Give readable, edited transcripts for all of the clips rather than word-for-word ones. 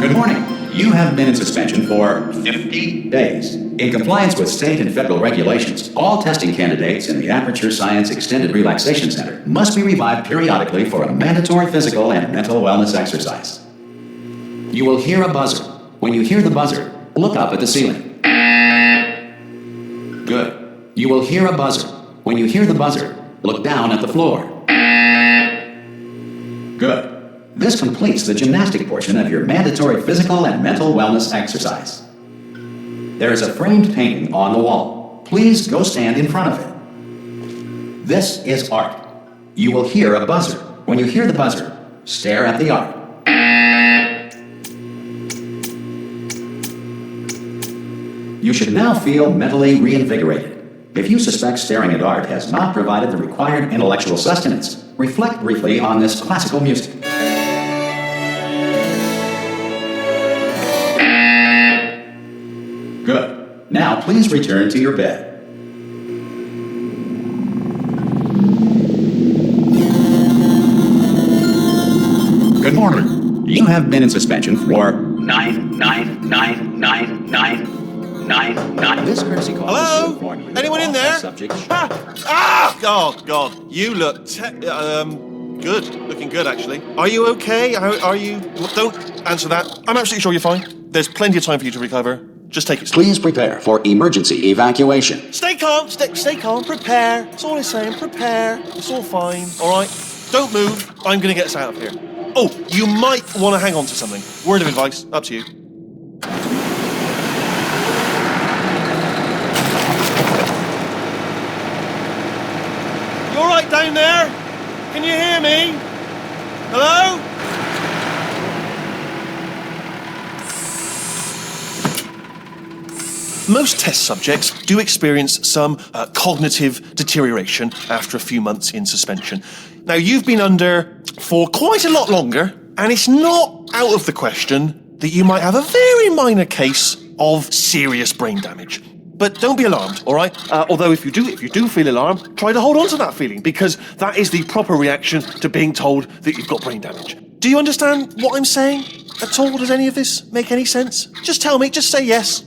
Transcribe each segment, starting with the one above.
Good morning. You have been in suspension for 50 days. In compliance with state and federal regulations, all testing candidates in the Aperture Science Extended Relaxation Center must be revived periodically for a mandatory physical and mental wellness exercise. You will hear a buzzer. When you hear the buzzer, look up at the ceiling. Good. You will hear a buzzer. When you hear the buzzer, look down at the floor. Good. This completes the gymnastic portion of your mandatory physical and mental wellness exercise. There is a framed painting on the wall. Please go stand in front of it. This is art. You will hear a buzzer. When you hear the buzzer, stare at the art. You should now feel mentally reinvigorated. If you suspect staring at art has not provided the required intellectual sustenance, reflect briefly on this classical music. Good. Now please return to your bed. Good morning. You have been in suspension for 9999999. This courtesy call. Hello? Anyone in there? Oh God! You look good. Looking good, actually. Are you okay? Are you? Don't answer that. I'm absolutely sure you're fine. There's plenty of time for you to recover. Just take it slow. Please prepare for emergency evacuation. Stay calm. Stay calm. Prepare. That's all I'm saying. Prepare. It's all fine. All right. Don't move. I'm gonna get us out of here. Oh, you might want to hang on to something. Word of advice. Up to you. You all right down there? Can you hear me? Hello? Most test subjects do experience some cognitive deterioration after a few months in suspension. Now, you've been under for quite a lot longer, and it's not out of the question that you might have a very minor case of serious brain damage. But don't be alarmed, all right? Although if you do feel alarmed, try to hold on to that feeling, because that is the proper reaction to being told that you've got brain damage. Do you understand what I'm saying at all? Does any of this make any sense? Just tell me, just say yes.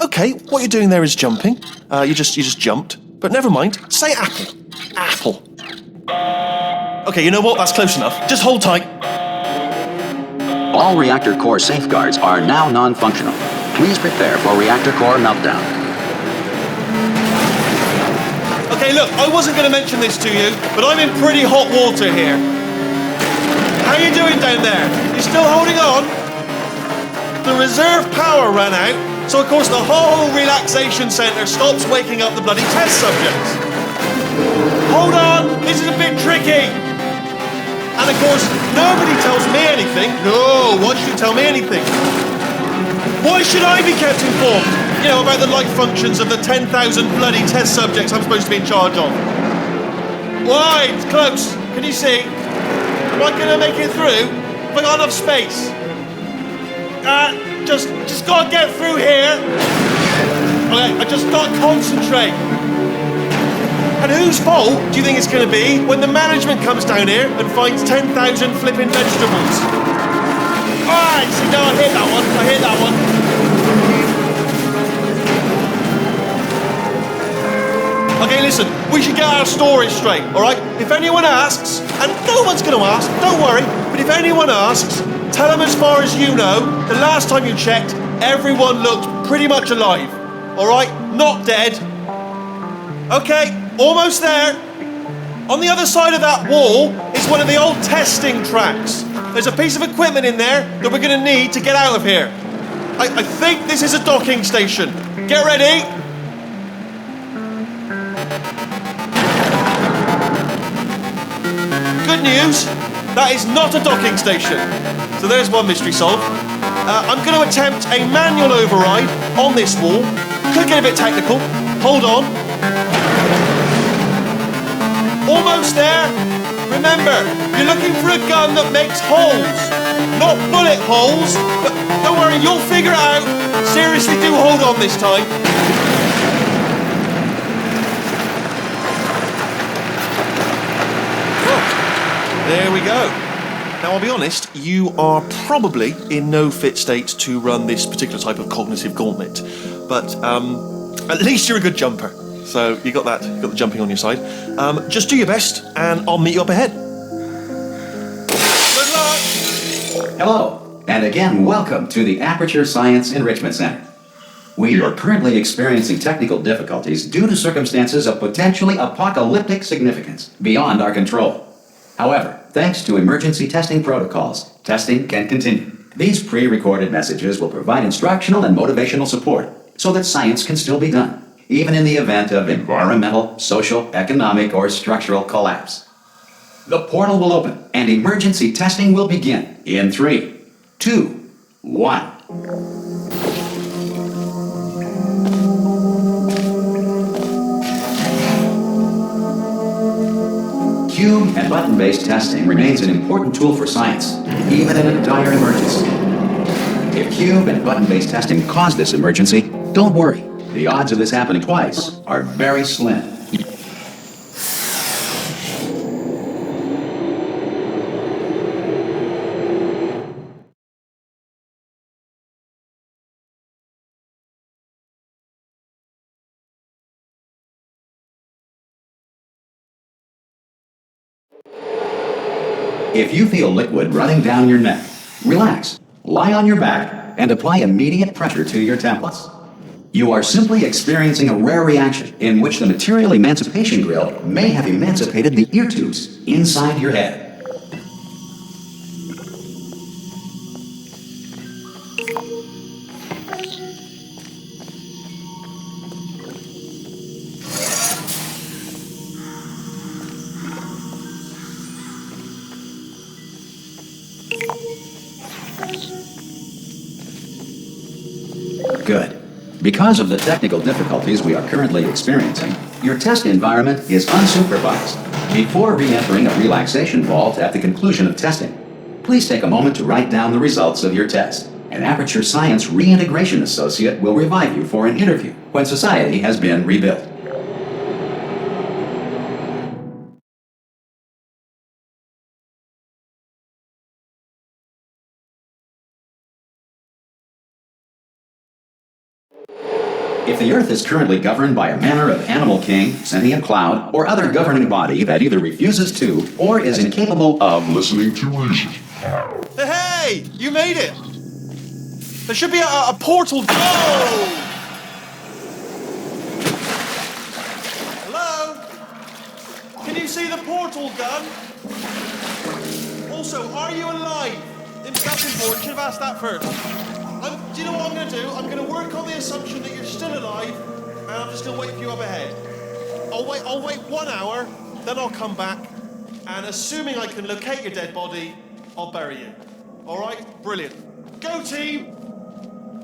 Okay, what you're doing there is jumping. You just jumped. But never mind. Say apple. Apple. Okay, you know what? That's close enough. Just hold tight. All reactor core safeguards are now non-functional. Please prepare for reactor core meltdown. Okay, look, I wasn't going to mention this to you, but I'm in pretty hot water here. How you doing down there? You still holding on? The reserve power ran out. So, of course, the whole relaxation centre stops waking up the bloody test subjects. Hold on, this is a bit tricky. And, of course, nobody tells me anything. No, why should you tell me anything? Why should I be kept informed? You know, about the life functions of the 10,000 bloody test subjects I'm supposed to be in charge of. Why? It's close. Can you see? Am I going to make it through? Have I got enough space? Just gotta get through here. Okay, I just gotta concentrate. And whose fault do you think it's gonna be when the management comes down here and finds 10,000 flipping vegetables? Alright, so now I hit that one. Okay, listen, we should get our story straight, alright? If anyone asks, and no one's gonna ask, don't worry, but if anyone asks, tell them as far as you know, the last time you checked, everyone looked pretty much alive. All right? Not dead. Okay, almost there. On the other side of that wall is one of the old testing tracks. There's a piece of equipment in there that we're going to need to get out of here. I think this is a docking station. Get ready. Good news. That is not a docking station. So there's one mystery solved. I'm going to attempt a manual override on this wall. Could get a bit technical. Hold on. Almost there. Remember, you're looking for a gun that makes holes. Not bullet holes. But don't worry, you'll figure it out. Seriously, do hold on this time. Oh, there we go. Now, I'll be honest, you are probably in no fit state to run this particular type of cognitive gauntlet, but at least you're a good jumper. So you got that, you got the jumping on your side. Just do your best, and I'll meet you up ahead. Good luck! Hello, and again, welcome to the Aperture Science Enrichment Center. We are currently experiencing technical difficulties due to circumstances of potentially apocalyptic significance beyond our control. However, thanks to emergency testing protocols, testing can continue. These pre-recorded messages will provide instructional and motivational support so that science can still be done, even in the event of environmental, social, economic, or structural collapse. The portal will open and emergency testing will begin in 3, 2, 1. Cube and button-based testing remains an important tool for science, even in a dire emergency. If cube and button-based testing caused this emergency, don't worry. The odds of this happening twice are very slim. If you feel liquid running down your neck, relax, lie on your back, and apply immediate pressure to your temples. You are simply experiencing a rare reaction in which the material emancipation grill may have emancipated the ear tubes inside your head. Good. Because of the technical difficulties we are currently experiencing, your test environment is unsupervised. Before re-entering a relaxation vault at the conclusion of testing, please take a moment to write down the results of your test. An Aperture Science Reintegration Associate will revive you for an interview when society has been rebuilt. If the Earth is currently governed by a manner of animal king, sentient cloud, or other governing body that either refuses to or is incapable of listening to reason. Hey! You made it! There should be a portal. Oh! Hello? Can you see the portal gun? Also, are you alive? That's important. Should have asked that first. Do you know what I'm going to do? I'm going to work on the assumption that you're still alive, and I'm just going to wait for you up ahead. I'll wait 1 hour, then I'll come back, and assuming I can locate your dead body, I'll bury you. All right? Brilliant. Go, team!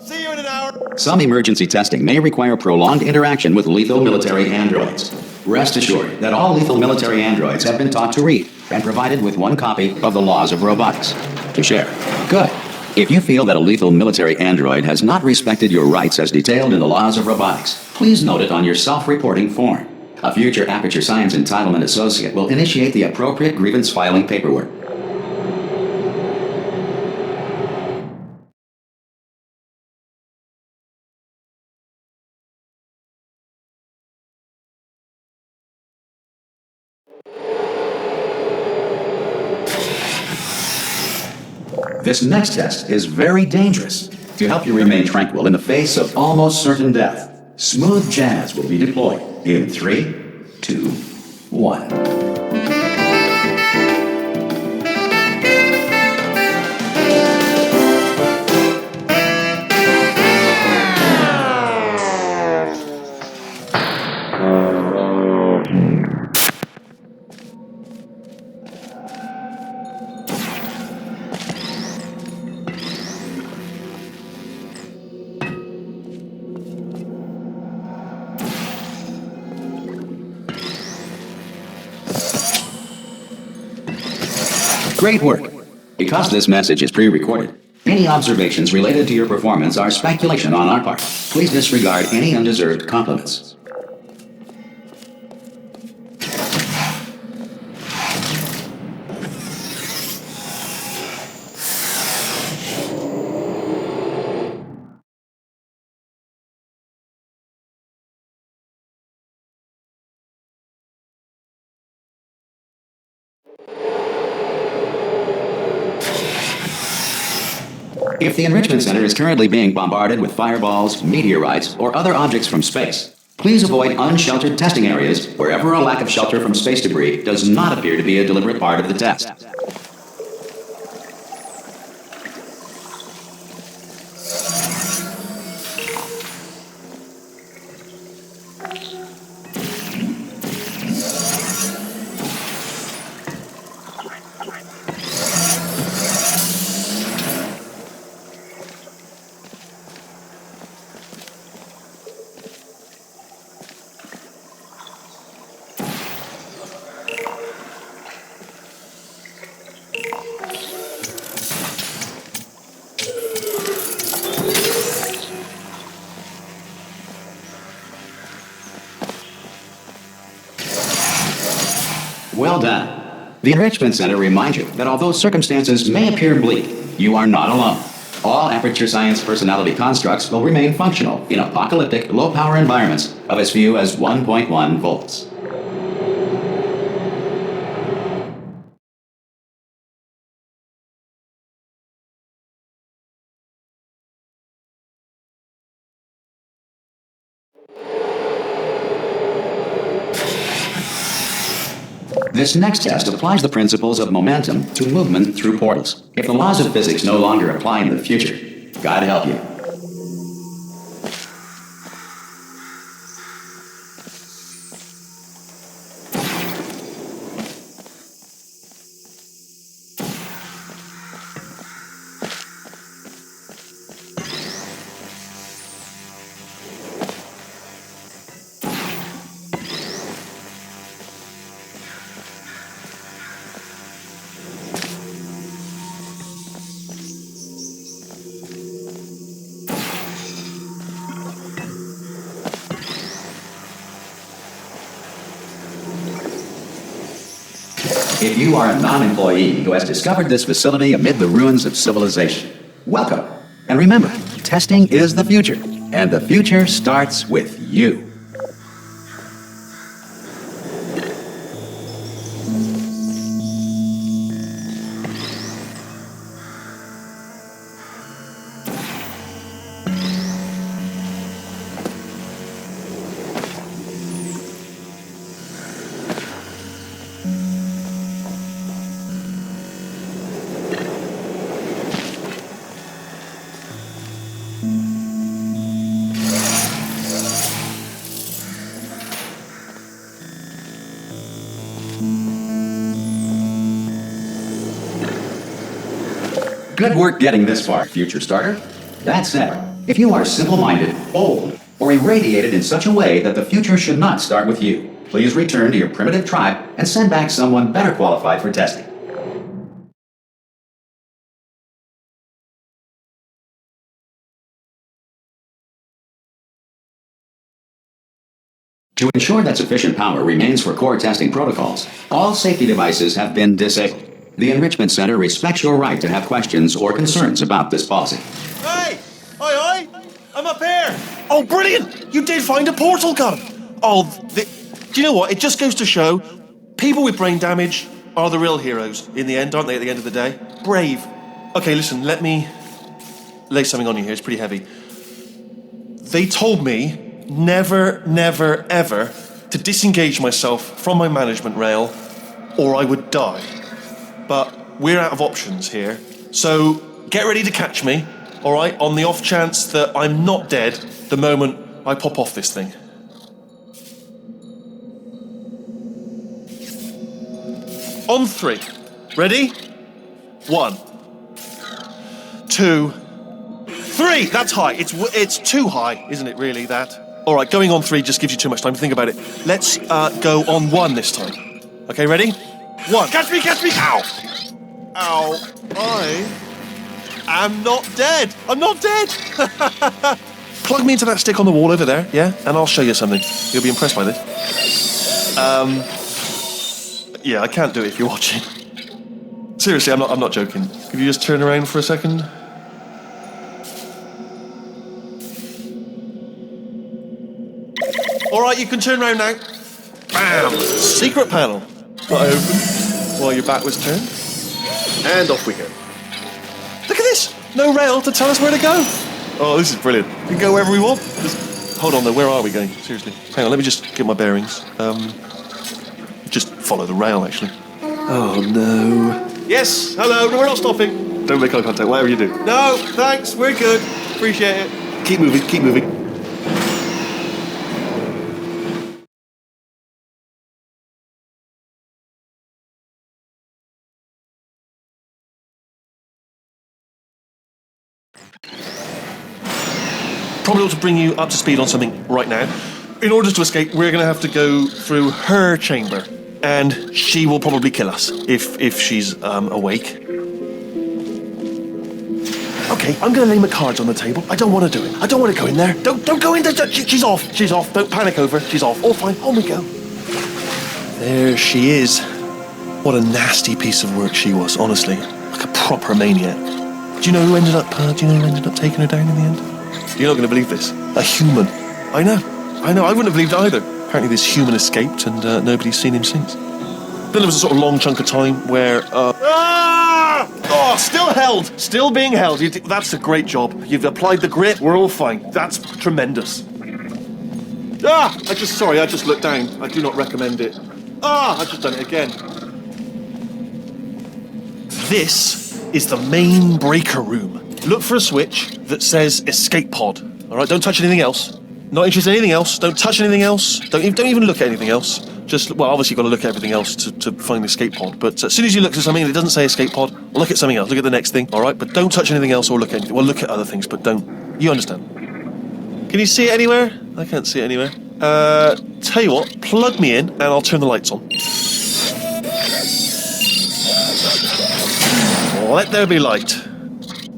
See you in an hour. Some emergency testing may require prolonged interaction with lethal military androids. Rest assured that all lethal military androids have been taught to read and provided with 1 copy of the Laws of Robotics to share. Good. If you feel that a lethal military android has not respected your rights as detailed in the Laws of Robotics, please note it on your self-reporting form. A future Aperture Science Entitlement Associate will initiate the appropriate grievance filing paperwork. This next test is very dangerous. To help you remain tranquil in the face of almost certain death, smooth jazz will be deployed in 3, 2, 1. Great work. Because this message is pre-recorded, any observations related to your performance are speculation on our part. Please disregard any undeserved compliments. if the Enrichment Center is currently being bombarded with fireballs, meteorites, or other objects from space, please avoid unsheltered testing areas wherever a lack of shelter from space debris does not appear to be a deliberate part of the test. Well done. The Enrichment Center reminds you that although circumstances may appear bleak, you are not alone. All Aperture Science personality constructs will remain functional in apocalyptic, low-power environments of as few as 1.1 volts. This next test applies the principles of momentum to movement through portals. If the laws of physics no longer apply in the future, God help you. If you are a non-employee who has discovered this facility amid the ruins of civilization, welcome. And remember, testing is the future, and the future starts with you. Good work getting this far, future starter. That said, if you are simple-minded, old, or irradiated in such a way that the future should not start with you, please return to your primitive tribe and send back someone better qualified for testing. To ensure that sufficient power remains for core testing protocols, all safety devices have been disabled. The Enrichment Center respects your right to have questions or concerns about this policy. Hey! Oi, oi! I'm up here! Oh, brilliant! You did find a portal gun! Oh, do you know what? It just goes to show, people with brain damage are the real heroes in the end, aren't they, at the end of the day? Brave. Okay, listen, let me lay something on you here. It's pretty heavy. They told me never, never, ever to disengage myself from my management rail or I would die. But we're out of options here, so get ready to catch me, all right, on the off chance that I'm not dead the moment I pop off this thing. On 3. Ready? 1, 2, 3. That's high. It's too high, isn't it, really, that? All right, going on 3 just gives you too much time to think about it. Let's go on 1 this time. Okay, ready? 1. Catch me, catch me! Ow! Ow. I am not dead. I'm not dead. Plug me into that stick on the wall over there, yeah? And I'll show you something. You'll be impressed by this. Yeah, I can't do it if you're watching. Seriously, I'm not joking. Could you just turn around for a second? All right, you can turn around now. Bam! Secret panel. Not open while your back was turned. And off we go. Look at this! No rail to tell us where to go. Oh, this is brilliant. We can go wherever we want. Hold on, though. Where are we going? Seriously. Hang on, let me just get my bearings. Just follow the rail, actually. Oh, no. Yes, hello. No, we're not stopping. Don't make eye contact, whatever you do. No, thanks. We're good. Appreciate it. Keep moving, keep moving. Probably ought to bring you up to speed on something right now. In order to escape, we're going to have to go through her chamber. And she will probably kill us if she's awake. Okay, I'm going to lay my cards on the table. I don't want to do it. I don't want to go in there. Don't go in there. She's off. She's off. Don't panic over. She's off. All fine. On we go. There she is. What a nasty piece of work she was, honestly. Like a proper maniac. Do you know who ended up taking her down in the end? You're not going to believe this. A human. I know. I wouldn't have believed it either. Apparently this human escaped and nobody's seen him since. Then there was a sort of long chunk of time where... Oh, still held. Still being held. That's a great job. You've applied the grit. We're all fine. That's tremendous. I just looked down. I do not recommend it. I've just done it again. This is the main breaker room. Look for a switch that says escape pod. All right, don't touch anything else. Not interested in anything else. Don't touch anything else. Don't even look at anything else. Just, well, obviously you've got to look at everything else to find the escape pod. But as soon as you look at something and it doesn't say escape pod, look at something else. Look at the next thing, all right? But don't touch anything else or look at anything. Well, look at other things, but don't. You understand. Can you see it anywhere? I can't see it anywhere. Tell you what, plug me in and I'll turn the lights on. Let there be light.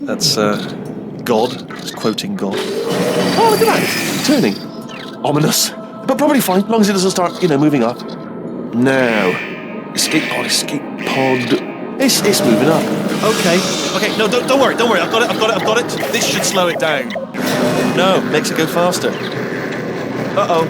That's, God. It's quoting God. Oh, look at that. It's turning. Ominous. But probably fine, as long as it doesn't start, moving up. Now. Escape pod. It's moving up. Okay, no, don't worry. I've got it. This should slow it down. No, makes it go faster. Uh-oh.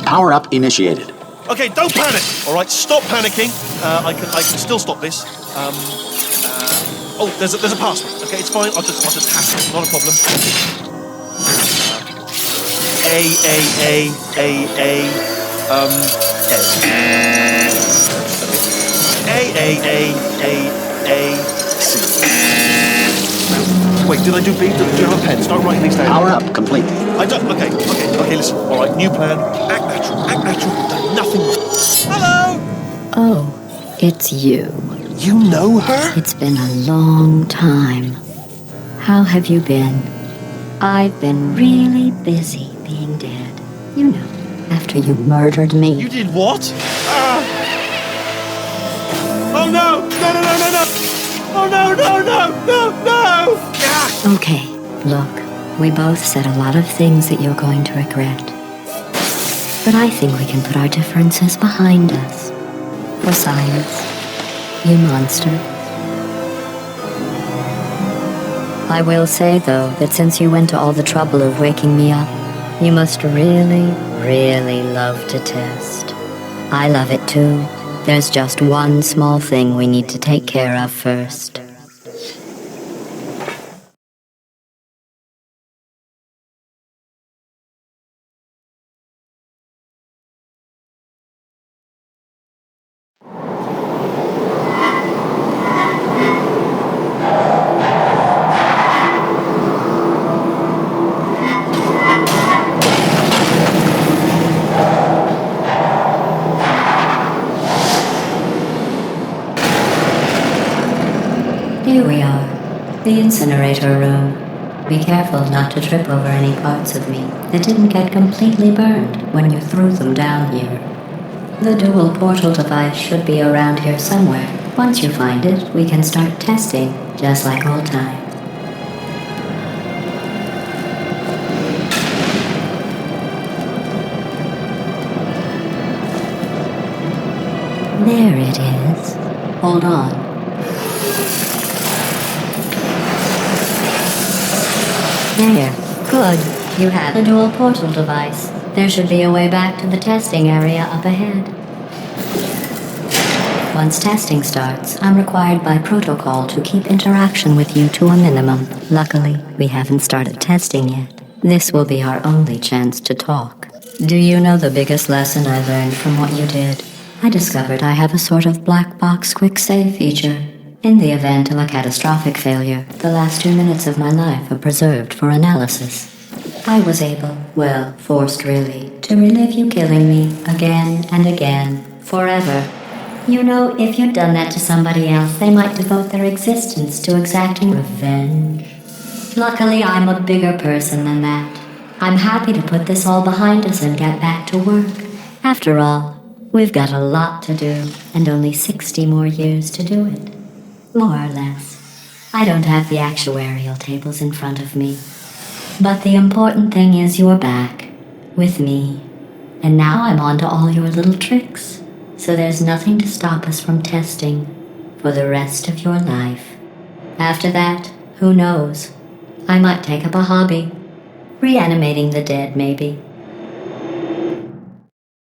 Power up initiated. Okay, don't panic. All right, stop panicking. I can still stop this. Oh, there's a password. Okay, it's fine. I'll just hack it. Not a problem. C. Wait, did I do B? Do you have a pen? Start writing these down. Power up complete. I don't. Okay. Listen. All right, new plan. Act natural. Done nothing wrong. Hello. Oh, it's you. You know her? It's been a long time. How have you been? I've been really busy being dead. You know, after you murdered me. You did what? Oh no! No! Oh no! Okay, look, we both said a lot of things that you're going to regret. But I think we can put our differences behind us. For science. You monster. I will say, though, that since you went to all the trouble of waking me up, you must really, really love to test. I love it too. There's just one small thing we need to take care of first. Here we are, the incinerator room. Be careful not to trip over any parts of me that didn't get completely burned when you threw them down here. The dual portal device should be around here somewhere. Once you find it, we can start testing, just like old times. There it is. Hold on. There. Good. You have the dual portal device. There should be a way back to the testing area up ahead. Once testing starts, I'm required by protocol to keep interaction with you to a minimum. Luckily, we haven't started testing yet. This will be our only chance to talk. Do you know the biggest lesson I learned from what you did? I discovered I have a sort of black box quick save feature. In the event of a catastrophic failure, the last 2 minutes of my life are preserved for analysis. I was able, well, forced really, to relive you killing me again and again, forever. You know, if you'd done that to somebody else, they might devote their existence to exacting revenge. Luckily, I'm a bigger person than that. I'm happy to put this all behind us and get back to work. After all, we've got a lot to do, and only 60 more years to do it. More or less. I don't have the actuarial tables in front of me. But the important thing is you're back, with me. And now I'm on to all your little tricks. So there's nothing to stop us from testing for the rest of your life. After that, who knows? I might take up a hobby. Reanimating the dead, maybe.